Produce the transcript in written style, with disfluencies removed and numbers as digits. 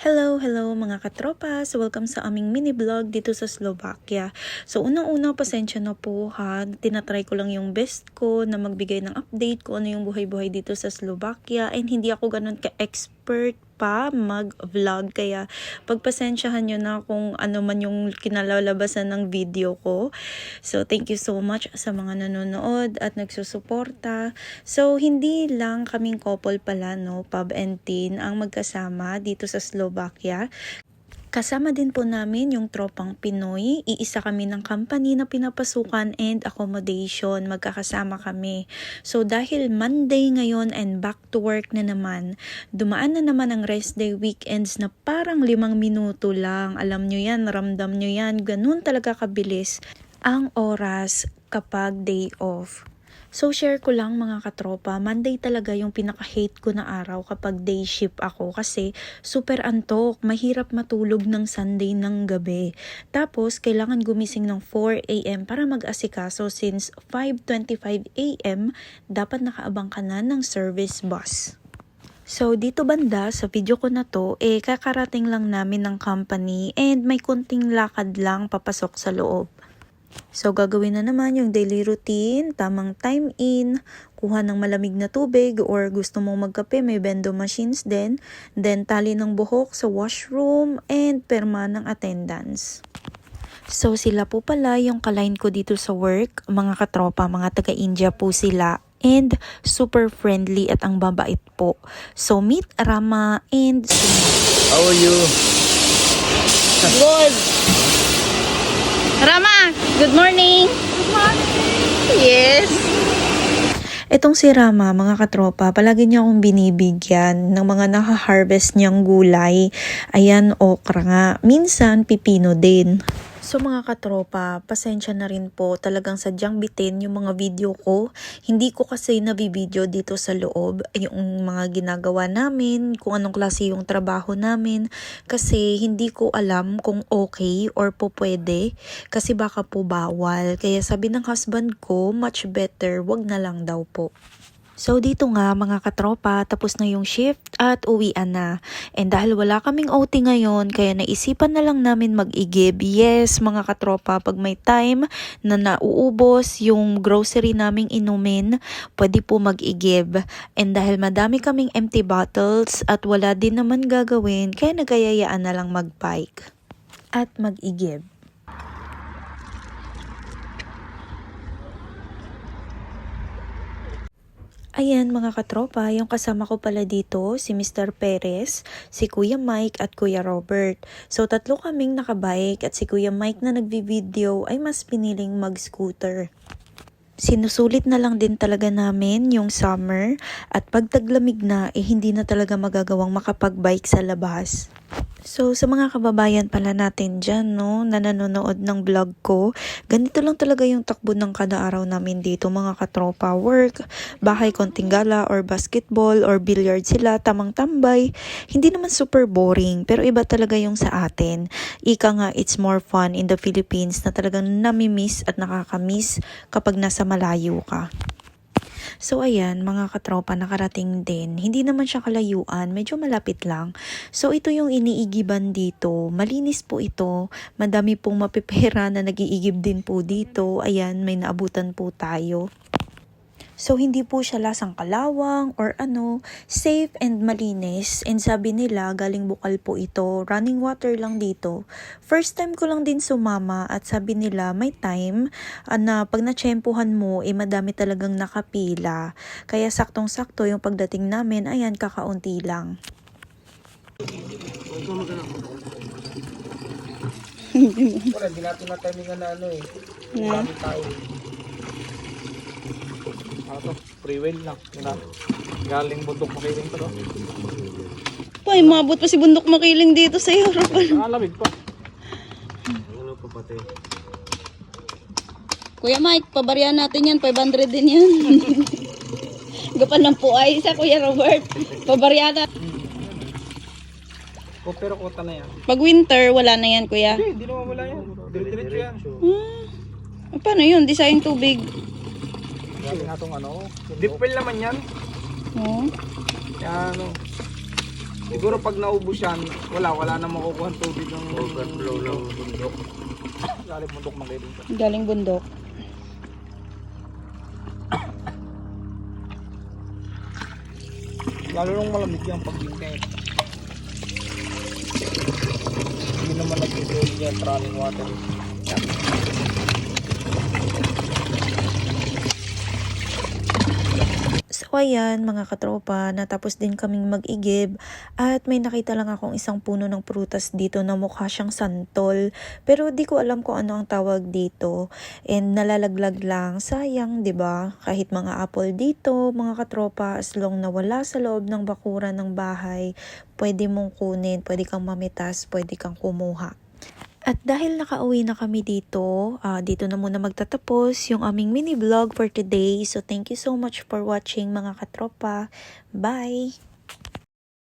Hello mga katropa! So welcome sa aming mini vlog dito sa Slovakia. So unang-una, pasensya na po ha. Tinatry ko lang yung best ko na magbigay ng update kung ano yung buhay-buhay dito sa Slovakia. And hindi ako ganun ka-expert pa mag-vlog. Kaya pagpasensyahan nyo na kung ano man yung kinalalabasan ng video ko. So thank you so much sa mga nanonood at nagsusuporta. So hindi lang kaming couple pala, no, Pub and Teen ang magkasama dito sa Slovakia. Kasama din po namin yung tropang Pinoy. Iisa kami ng company na pinapasukan and accommodation. Magkakasama kami. So dahil Monday ngayon and back to work na naman, dumaan na naman ang rest day weekends na parang 5 minuto lang. Alam nyo yan, ramdam nyo yan. Ganun talaga kabilis ang oras kapag day off. So share ko lang mga katropa, Monday talaga yung pinaka-hate ko na araw kapag day shift ako kasi super antok, mahirap matulog ng Sunday ng gabi. Tapos kailangan gumising ng 4 AM para mag-asikaso since 5:25 AM dapat nakaabang ka na ng service bus. So dito banda sa video ko na to, kakarating lang namin ng company and may konting lakad lang papasok sa loob. So gagawin na naman yung daily routine, tamang time in, kuha ng malamig na tubig or gusto mong magkape, may bendo machines din, then tali ng buhok sa washroom and perma ng attendance. So sila po pala yung kaline ko dito sa work, mga katropa, mga taga-India po sila. And super friendly at ang babait po. So meet Rama and Sumi. How are you? Good! Rama, good morning! Good morning! Yes! Itong si Rama, mga katropa, palagi niya akong binibigyan ng mga naka-harvest niyang gulay. Ayan, okra nga. Minsan, pipino din. So mga katropa, pasensya na rin po, talagang sadyang bitin yung mga video ko. Hindi ko kasi nabibideo dito sa loob yung mga ginagawa namin, kung anong klase yung trabaho namin. Kasi hindi ko alam kung okay or po pwede, kasi baka po bawal. Kaya sabi ng husband ko, much better, wag na lang daw po. So dito nga mga katropa, tapos na yung shift at uwian na. And dahil wala kaming OT ngayon, kaya naisipan na lang namin mag-igib. Yes mga katropa, pag may time na nauubos yung grocery naming inumin, pwede po mag-igib. And dahil madami kaming empty bottles at wala din naman gagawin, kaya nagayayaan na lang mag-bike at mag-igib. Ayan mga katropa, yung kasama ko pala dito, si Mr. Perez, si Kuya Mike at Kuya Robert. So tatlo kaming nakabike at si Kuya Mike na nagvi-video ay mas piniling mag-scooter. Sinusulit na lang din talaga namin yung summer at pag taglamig na hindi na talaga magagawang makapag-bike sa labas. So sa mga kababayan pala natin dyan, no, na nanonood ng vlog ko, ganito lang talaga yung takbo ng kada araw namin dito mga katropa. Work, bahay, konting gala or basketball or billiard sila, tamang tambay. Hindi naman super boring pero iba talaga yung sa atin. Ika nga, it's more fun in the Philippines na talagang namimiss at nakakamiss kapag nasa malayo ka. So ayan mga katropa, nakarating din. Hindi naman siya kalayuan, medyo malapit lang. So ito yung iniigiban dito. Malinis po ito. Madami pong mapipera na nag-iigib din po dito. Ayan, may naabutan po tayo. So hindi po siya lasang kalawang or safe and malinis. And sabi nila, galing bukal po ito, running water lang dito. First time ko lang din sumama at sabi nila may time na pag natsyempohan mo, madami talagang nakapila. Kaya saktong-sakto yung pagdating namin, ayan, kakaunti lang. Wala, hindi natin na-timing na Marami tao. Free will lang. Galing bundok makiling pa to. Pay, mabot pa si bundok makiling dito sa Europe. Lamig pa. Ano pa pati? Kuya Mike, pabarya natin yan. 500 din yan. Gapan lang po ay isa, Kuya Robert. Pabarya na. Pero kota na yan. Pag winter, wala na yan, Kuya. Hindi naman wala yan. Diretso yan. Paano yun? Di sayang tubig. Grabe nga itong deep well naman yan. Oh. Kaya Siguro pag naubos yan, wala na makukuha ang tubig ng Overflow ng bundok. galing bundok makiling. Galing bundok. Lalo nung malamig yan pag bintay. Hindi naman nag-refill yan, running water. So ayan mga katropa, natapos din kaming mag-igib at may nakita lang akong isang puno ng prutas dito na mukha siyang santol. Pero di ko alam kung ano ang tawag dito and nalalaglag lang. Sayang 'di ba? Kahit mga apple dito mga katropa, as long na wala sa loob ng bakuran ng bahay, pwede mong kunin, pwede kang mamitas, pwede kang kumuha. At dahil nakauwi na kami dito, dito na muna magtatapos yung aming mini vlog for today. So thank you so much for watching mga katropa. Bye!